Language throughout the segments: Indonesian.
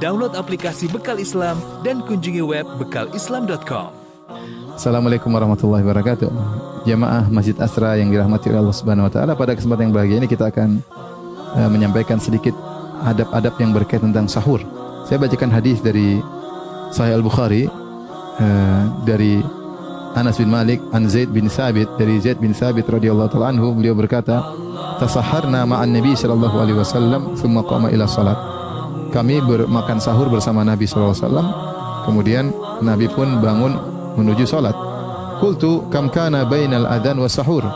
Download aplikasi Bekal Islam dan kunjungi web bekalislam.com. Assalamualaikum warahmatullahi wabarakatuh. Jamaah Masjid Asra yang dirahmati oleh Allah Subhanahu wa taala, pada kesempatan yang bahagia ini kita akan menyampaikan sedikit adab-adab yang berkaitan tentang sahur. Saya bacakan hadis dari Sahih Al-Bukhari dari Anas bin Malik an Zaid bin Sabit, dari Zaid bin Sabit radhiyallahu taala anhu, beliau berkata, "Tasaharna ma'an Nabi sallallahu alaihi wasallam, thumma qama ila salat." Kami bermakan sahur bersama Nabi sallallahu alaihi wasallam, kemudian Nabi pun bangun menuju salat. Qultu kam kana bainal adzan was sahur?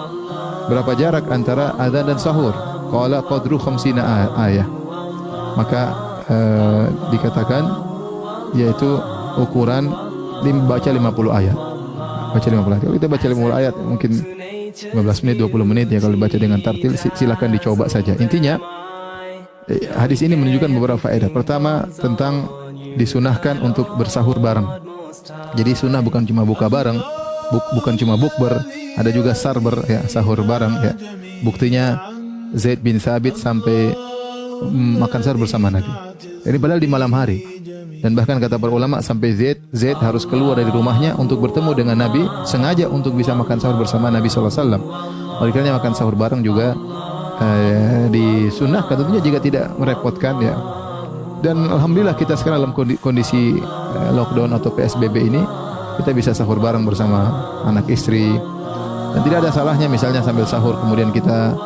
Berapa jarak antara adzan dan sahur? Qala qadru 50 ayah. Maka dikatakan yaitu ukuran baca 50 ayat. Baca 50 ayat. Kalau kita baca 50 ayat mungkin 15 menit, 20 menit ya. Kalau dibaca dengan tartil silakan dicoba saja. Intinya hadis ini menunjukkan beberapa faedah. Pertama, tentang disunahkan untuk bersahur bareng. Jadi sunnah bukan cuma buka bareng, bukan cuma bukber, ada juga sarber ya, sahur bareng ya. Buktinya Zaid bin Sabit sampai makan sahur bersama Nabi. Ini padahal di malam hari. Dan bahkan kata para ulama sampai Zaid harus keluar dari rumahnya untuk bertemu dengan Nabi, sengaja untuk bisa makan sahur bersama Nabi sallallahu alaihi wasallam. Oleh karena makan sahur bareng juga disunnahkan, tentunya jika tidak merepotkan ya. Dan alhamdulillah kita sekarang dalam kondisi lockdown atau PSBB ini, kita bisa sahur bareng bersama anak istri. Dan tidak ada salahnya misalnya sambil sahur kemudian kita,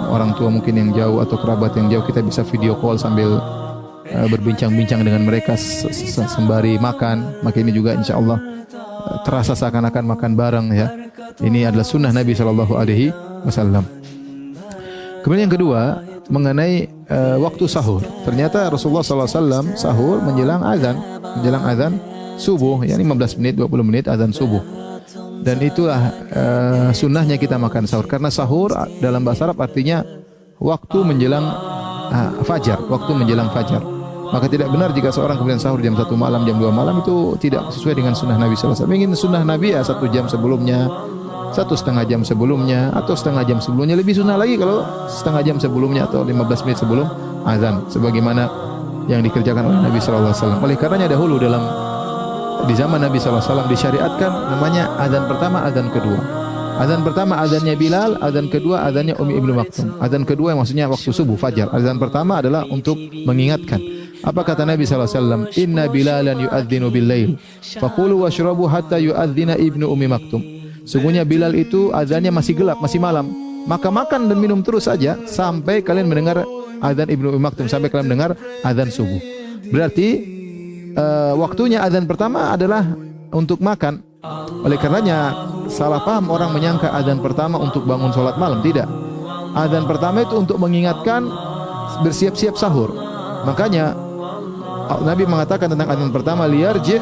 orang tua mungkin yang jauh atau kerabat yang jauh, kita bisa video call sambil berbincang-bincang dengan mereka sembari makan. Maka ini juga insya Allah terasa seakan-akan makan bareng ya. Ini adalah sunnah Nabi sallallahu alaihi wasallam. Kemudian yang kedua, mengenai waktu sahur. Ternyata Rasulullah sallallahu alaihi wasallam sahur menjelang azan subuh, ya 15 menit 20 menit azan subuh. Dan itulah sunnahnya kita makan sahur, karena sahur dalam bahasa Arab artinya waktu menjelang fajar, waktu menjelang fajar. Maka tidak benar jika seorang kemudian sahur jam 1 malam, jam 2 malam, itu tidak sesuai dengan sunnah Nabi sallallahu alaihi wasallam. Ingin sunnah Nabi ya 1 jam sebelumnya, 1,5 jam sebelumnya, atau setengah jam sebelumnya. Lebih sunnah lagi kalau setengah jam sebelumnya atau 15 menit sebelum azan, sebagaimana yang dikerjakan oleh Nabi sallallahu alaihi wasallam. Oleh karenanya dahulu di zaman Nabi sallallahu alaihi wasallam disyariatkan namanya azan pertama, azan kedua. Azan pertama azannya Bilal, azan kedua azannya Umi Ibnu Maktum. Azan kedua yang maksudnya waktu subuh fajar. Azan pertama adalah untuk mengingatkan. Apa kata Nabi sallallahu alaihi wasallam? Inna Bilalan yu'adzinu bil-lail, faqulu washrabu hatta yu'adzina Ibnu Ummi Maktum. Sungguhnya Bilal itu azannya masih gelap, masih malam. Maka makan dan minum terus saja sampai kalian mendengar azan Ibnu Ummi Maktum, sampai kalian mendengar azan subuh. Berarti waktunya azan pertama adalah untuk makan. Oleh karenanya salah paham orang menyangka azan pertama untuk bangun sholat malam. Tidak. Azan pertama itu untuk mengingatkan bersiap-siap sahur. Makanya Nabi mengatakan tentang azan pertama, liyarji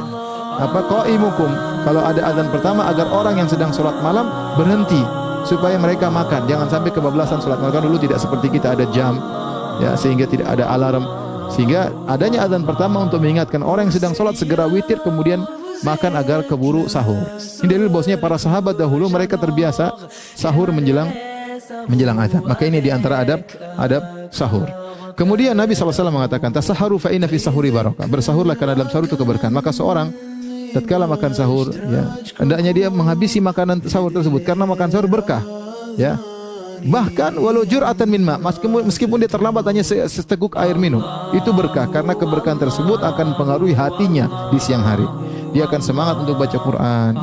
qaimukum. Kalau ada azan pertama agar orang yang sedang sholat malam berhenti supaya mereka makan. Jangan sampai kebablasan sholat malam. Dulu tidak seperti kita ada jam ya, sehingga tidak ada alarm. Sehingga adanya azan pertama untuk mengingatkan orang yang sedang sholat segera witir kemudian makan agar keburu sahur. Ini dalil bahwasanya para sahabat dahulu mereka terbiasa sahur menjelang azan. Maka ini di antara adab sahur. Kemudian Nabi sallallahu alaihi wasallam mengatakan, tasaharu fa inna fi sahuri barakah. Bersahurlah karena dalam sahur itu keberkahan. Maka seorang tatkala makan sahur ya, hendaknya dia menghabisi makanan sahur tersebut, karena makan sahur berkah ya. Bahkan walau jur'atan min ma, meskipun dia terlambat hanya seteguk air minum, itu berkah, karena keberkahan tersebut akan mempengaruhi hatinya di siang hari. Dia akan semangat untuk baca Quran,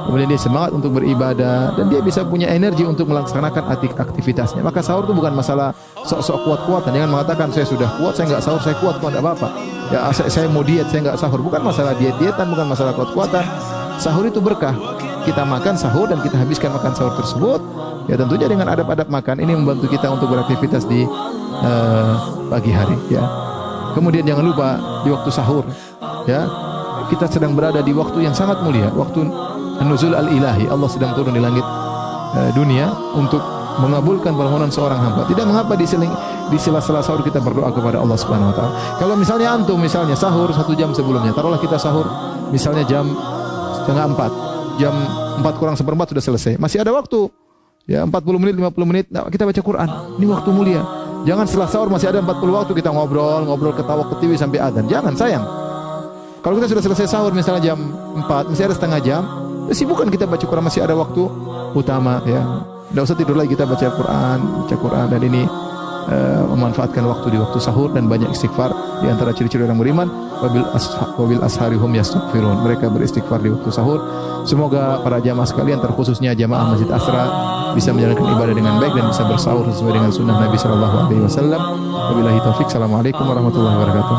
kemudian dia semangat untuk beribadah, dan dia bisa punya energi untuk melaksanakan aktivitasnya. Maka sahur itu bukan masalah sok-sok kuat-kuatan. Jangan mengatakan saya sudah kuat, saya enggak sahur, saya kuat, tidak apa-apa. Ya saya mau diet, saya enggak sahur. Bukan masalah diet-dietan, bukan masalah kuat-kuatan. Sahur itu berkah. Kita makan sahur dan kita habiskan makan sahur tersebut, ya tentunya dengan adab-adab makan ini membantu kita untuk beraktivitas di pagi hari ya. Kemudian jangan lupa di waktu sahur ya, kita sedang berada di waktu yang sangat mulia, waktu nuzul al-ilahi. Allah sedang turun di langit dunia untuk mengabulkan permohonan seorang hamba. Tidak mengapa di sela-sela sahur kita berdoa kepada Allah Subhanahu wa taala. Kalau misalnya antum sahur 1 jam sebelumnya, taruhlah kita sahur misalnya jam 3:30, jam 4 kurang 1/4 sudah selesai. Masih ada waktu. Ya 40 menit, 50 menit kita baca Quran. Ini waktu mulia. Jangan setelah sahur masih ada 40 waktu kita ngobrol ketawa ketiwi sampai adzan. Jangan, sayang. Kalau kita sudah selesai sahur misalnya jam 4, masih ada setengah jam, ya sibukkan kita baca Quran, masih ada waktu utama ya. Tidak usah tidur lagi, kita baca Quran dan ini memanfaatkan waktu di waktu sahur dan banyak istighfar. Di antara ciri-ciri orang beriman, wabil ashari hum yastaghfirun. Mereka beristighfar di waktu sahur. Semoga para jamaah sekalian, terkhususnya jamaah Masjid Asra, bisa menjalankan ibadah dengan baik dan bisa bersahur sesuai dengan sunnah Nabi sallallahu alaihi wasallam. Wabillahi taufik. Assalamualaikum warahmatullahi wabarakatuh.